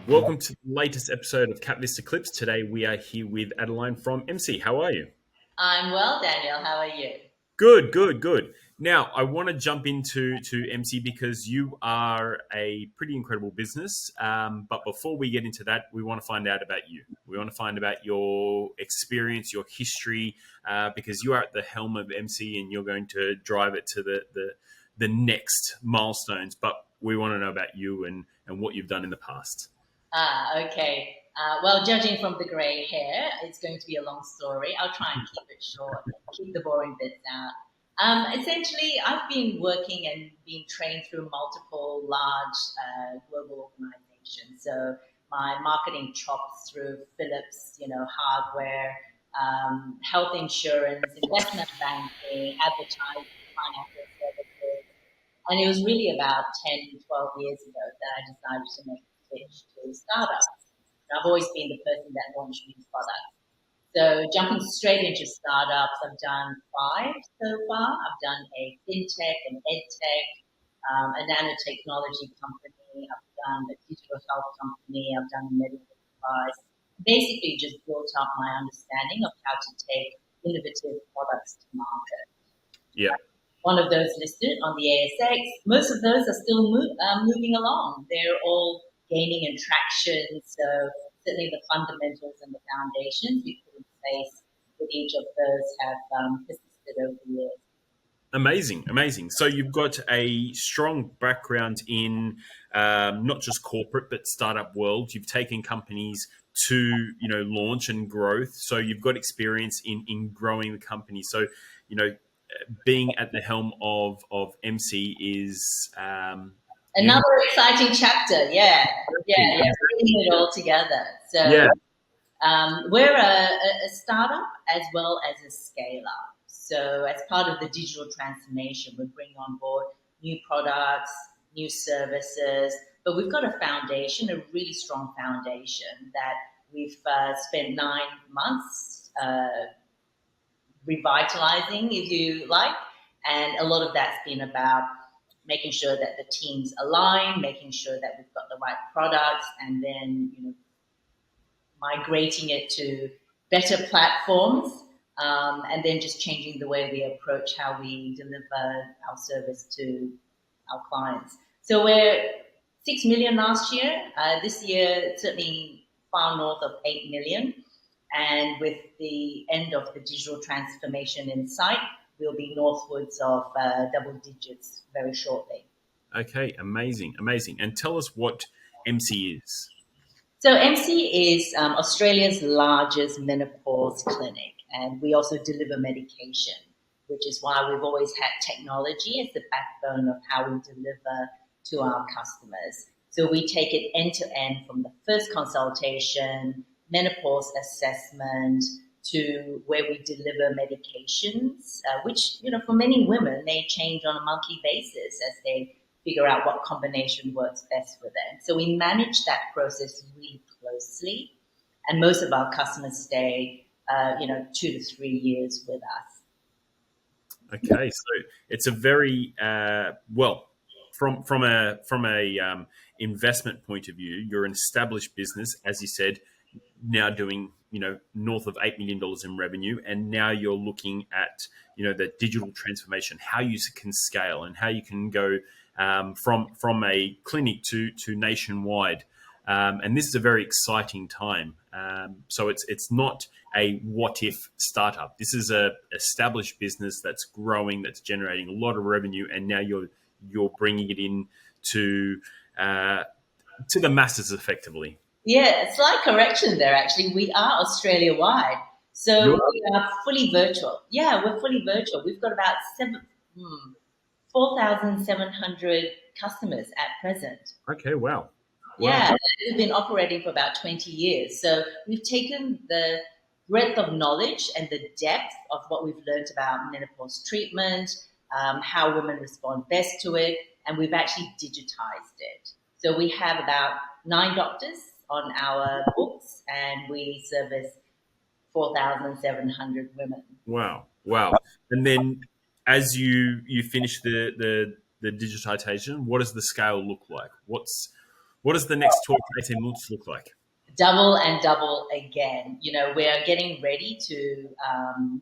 Welcome to the latest episode of KapVista Klips. Today we are here with Adeline from Emsee. How are you? I'm well, Daniel. How are you? Good. Now, I want to jump into Emsee because you are a pretty incredible business. But before we get into that, we want to find out about you. We want to find about your experience, your history, because you are at the helm of Emsee and you're going to drive it to the next milestones. But we want to know about you and what you've done in the past. Okay. Well, judging from the grey hair, it's going to be a long story. I'll try and keep it short, keep the boring bits out. Essentially, I've been working and being trained through multiple large global organizations. So my marketing chops through Philips, hardware, health insurance, investment banking, advertising, financial services. And it was really about 10, 12 years ago that I decided to make the switch to startups. I've always been the person that launched new products. So jumping straight into startups, I've done 5 so far. I've done a fintech, an edtech, a nanotechnology company. I've done a digital health company. I've done a medical device. Basically just built up my understanding of how to take innovative products to market. Yeah. One of those listed on the ASX. Most of those are still moving along. They're all gaining in traction. So certainly the fundamentals and the foundations we put in place with each of those have persisted over the years. Amazing. So you've got a strong background in not just corporate but startup world. You've taken companies to launch and growth. So you've got experience in growing the company. So being at the helm of Emsee is another exciting chapter. Yeah, bringing it all together. So yeah. we're a startup as well as a scale up. So as part of the digital transformation, we're bringing on board new products, new services, but we've got a foundation, a really strong foundation that we've spent 9 months revitalizing, if you like. And a lot of that's been about making sure that the teams align, making sure that we've got the right products, and then, migrating it to better platforms, and then just changing the way we approach how we deliver our service to our clients. So we're 6 million last year. This year, certainly far north of 8 million. And with the end of the digital transformation in sight, we'll be northwards of double digits very shortly. Okay, amazing. And tell us what Emsee is. So Emsee is Australia's largest menopause clinic, and we also deliver medication, which is why we've always had technology as the backbone of how we deliver to our customers. So we take it end to end from the first consultation, menopause assessment, to where we deliver medications, which, for many women, they change on a monthly basis as they figure out what combination works best for them. So we manage that process really closely, and most of our customers stay, 2 to 3 years with us. Okay, so it's a very from a investment point of view, you're an established business, as you said, now doing north of $8 million in revenue, and now you're looking at the digital transformation, how you can scale and how you can go from a clinic to nationwide. And this is a very exciting time. So it's not a what if startup. This is a established business that's growing, that's generating a lot of revenue, and now you're bringing it in to the masses effectively. Yeah, slight correction there. Actually, we are Australia-wide, so we are fully virtual. Yeah, we're fully virtual. We've got about 4,700 customers at present. Okay, wow. Yeah, we've been operating for about 20 years. So we've taken the breadth of knowledge and the depth of what we've learned about menopause treatment, how women respond best to it, and we've actually digitized it. So we have about 9 doctors on our books, and we service 4,700 women. Wow. And then as you finish the digitization, what does the scale look like? What does the next 12 to 18 months look like? Double and double again. We are getting ready to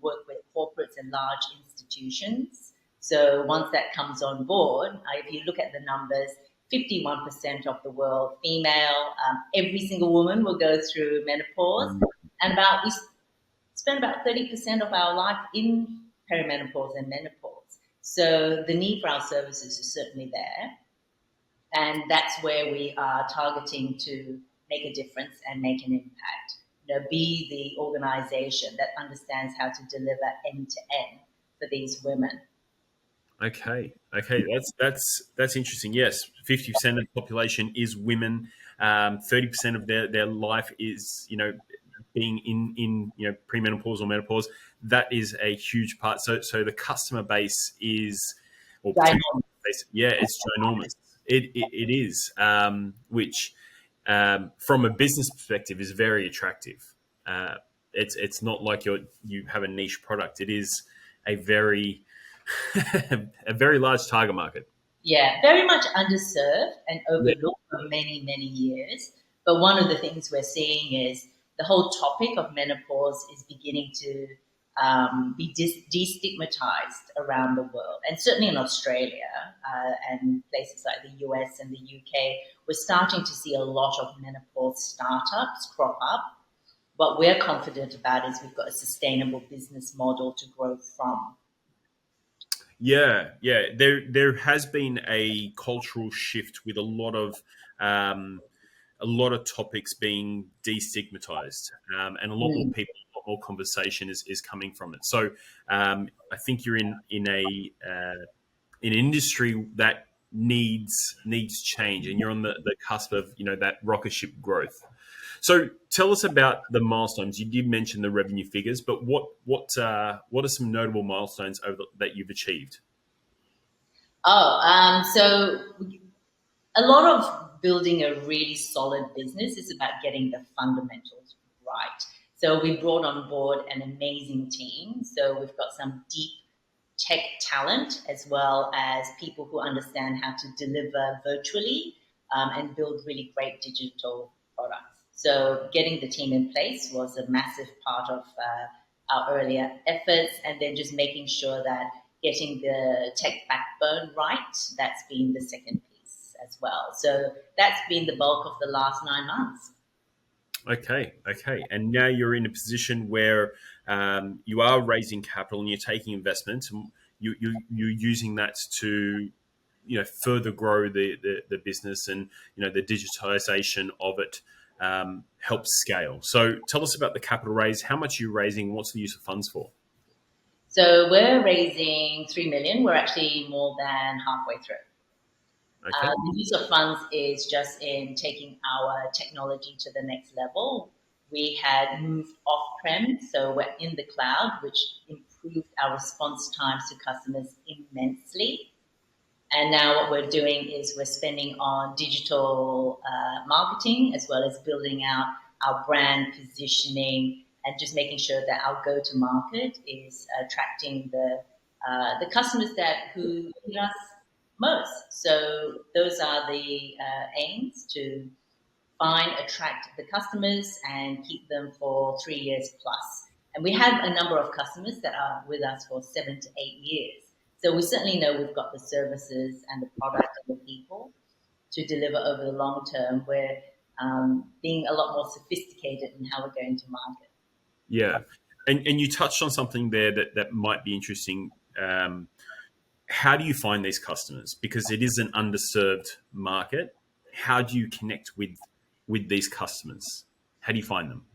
work with corporates and large institutions. So once that comes on board, if you look at the numbers, 51% of the world female, every single woman will go through menopause, and we spend about 30% of our life in perimenopause and menopause. So the need for our services is certainly there. And that's where we are targeting to make a difference and make an impact. Be the organization that understands how to deliver end to end for these women. Okay, that's interesting. Yes, 50% of the population is women. 30% of their life is being in premenopause or menopause. That is a huge part. So the customer base is, or Right. potential base, yeah, it's ginormous. It is, which from a business perspective is very attractive. It's not like you have a niche product. It is a very a very large target market. Yeah, very much underserved and Yeah. overlooked for many, many years. But one of the things we're seeing is the whole topic of menopause is beginning to be destigmatized around the world. And certainly in Australia and places like the US and the UK, we're starting to see a lot of menopause startups crop up. What we're confident about is we've got a sustainable business model to grow from. Yeah. There has been a cultural shift with a lot of topics being destigmatized, and a lot more Mm. people, a lot more conversation is coming from it. So I think you're in an industry that needs change, and you're on the cusp of that rocket ship growth. So tell us about the milestones. You did mention the revenue figures, but what are some notable milestones that you've achieved? So a lot of building a really solid business is about getting the fundamentals right. So we brought on board an amazing team. So we've got some deep tech talent as well as people who understand how to deliver virtually and build really great digital products. So getting the team in place was a massive part of our earlier efforts, and then just making sure that getting the tech backbone right, that's been the second piece as well. So that's been the bulk of the last 9 months. Okay. And now you're in a position where you are raising capital and you're taking investments, and you're using that to further grow the business, and the digitization of it helps scale. So tell us about the capital raise. How much are you raising? What's the use of funds for? So we're raising 3 million. We're actually more than halfway through. Okay. The use of funds is just in taking our technology to the next level. We had moved off-prem, so we're in the cloud, which improved our response times to customers immensely. And now what we're doing is we're spending on digital marketing as well as building out our brand positioning and just making sure that our go-to-market is attracting the customers who need us most. So those are the aims to find, attract the customers and keep them for 3 years plus. And we have a number of customers that are with us for 7 to 8 years. So we certainly know we've got the services and the product and the people to deliver over the long term. We're being a lot more sophisticated in how we're going to market. Yeah. And you touched on something there that might be interesting. How do you find these customers? Because it is an underserved market. How do you connect with these customers? How do you find them?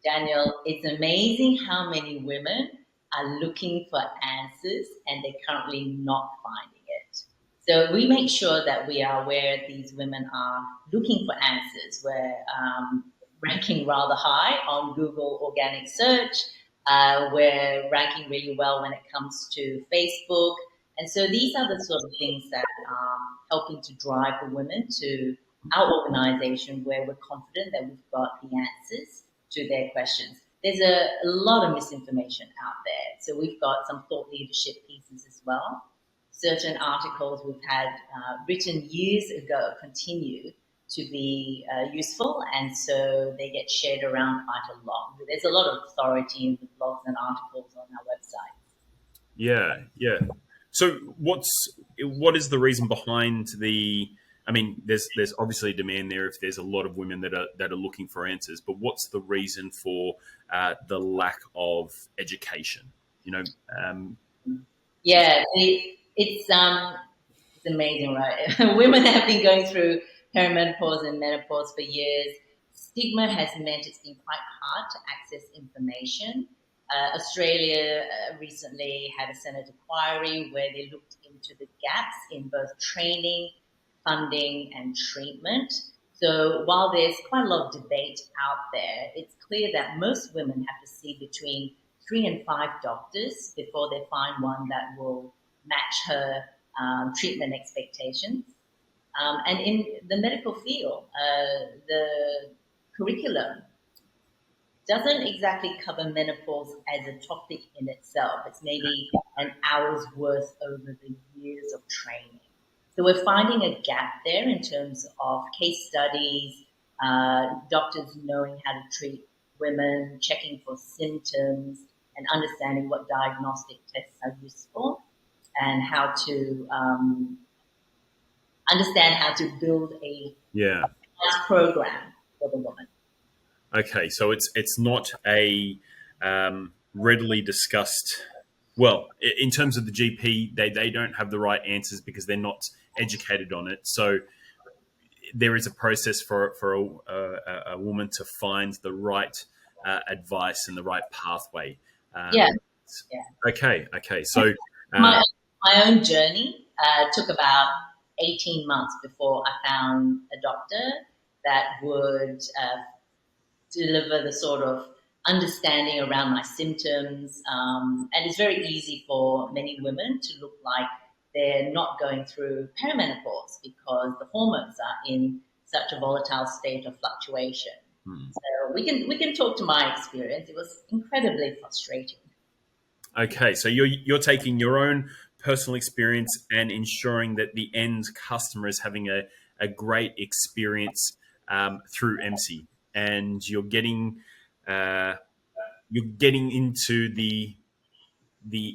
Daniel, it's amazing how many women are looking for answers and they're currently not finding it. So we make sure that we are where these women are looking for answers. We're ranking rather high on Google organic search. We're ranking really well when it comes to Facebook. And so these are the sort of things that are helping to drive the women to our organization where we're confident that we've got the answers to their questions. There's a lot of misinformation out there. So we've got some thought leadership pieces as well. Certain articles we've had written years ago continue to be useful, and so they get shared around quite a lot. There's a lot of authority in the blogs and articles on our website. Yeah, yeah. So what is the reason behind the? I mean, there's obviously demand there if there's a lot of women that are looking for answers, but what's the reason for the lack of education? You know, um, Yeah, it's amazing, right? Women have been going through perimenopause and menopause for years. Stigma has meant it's been quite hard to access information. Australia recently had a Senate inquiry where they looked into the gaps in both training, funding, and treatment. So while there's quite a lot of debate out there, it's clear that most women have to see between 3 and 5 doctors before they find one that will match her treatment expectations. And in the medical field, the curriculum doesn't exactly cover menopause as a topic in itself. It's maybe an hour's worth over the years of training. So we're finding a gap there in terms of case studies, doctors knowing how to treat women, checking for symptoms, and understanding what diagnostic tests are useful and how to understand how to build a yeah. program for the woman. Okay, so it's not a readily discussed. Well, in terms of the GP, they don't have the right answers because they're not educated on it. So there is a process for a woman to find the right advice and the right pathway. Yeah, Um, yeah. okay. So My, my own journey took about 18 months before I found a doctor that would deliver the sort of understanding around my symptoms. And it's very easy for many women to look like they're not going through perimenopause because the hormones are in such a volatile state of fluctuation. So we can talk to my experience. It was incredibly frustrating. okay, so you're taking your own personal experience and ensuring that the end customer is having a great experience through Emsee, and uh, you're getting into the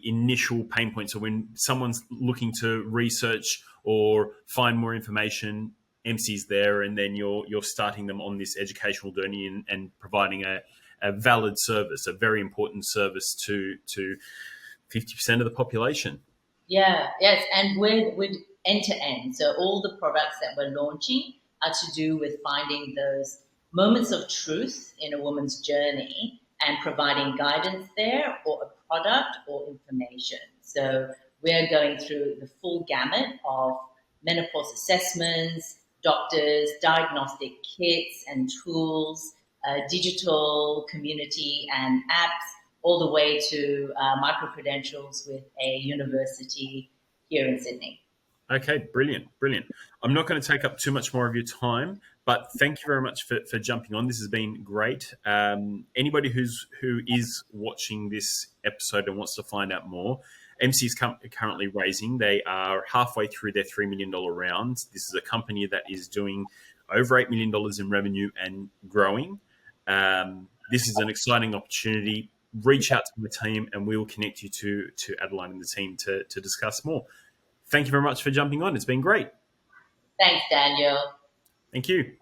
initial pain point. So when someone's looking to research or find more information, Emsee's there, and then you're starting them on this educational journey and providing a valid service, a very important service to 50% of the population. Yeah, yes, and with end to end. So all the products that we're launching are to do with finding those moments of truth in a woman's journey and providing guidance there or a product or information. So we're going through the full gamut of menopause assessments, doctors, diagnostic kits and tools, digital community and apps, all the way to micro credentials with a university here in Sydney. Okay, brilliant, brilliant. I'm not going to take up too much more of your time, but thank you very much for jumping on. This has been great. Anybody who is watching this episode and wants to find out more, MC is currently raising. They are halfway through their $3 million round. This is a company that is doing over $8 million in revenue and growing. This is an exciting opportunity. Reach out to the team, and we will connect you to Adeline and the team to discuss more. Thank you very much for jumping on. It's been great. Thanks, Daniel. Thank you.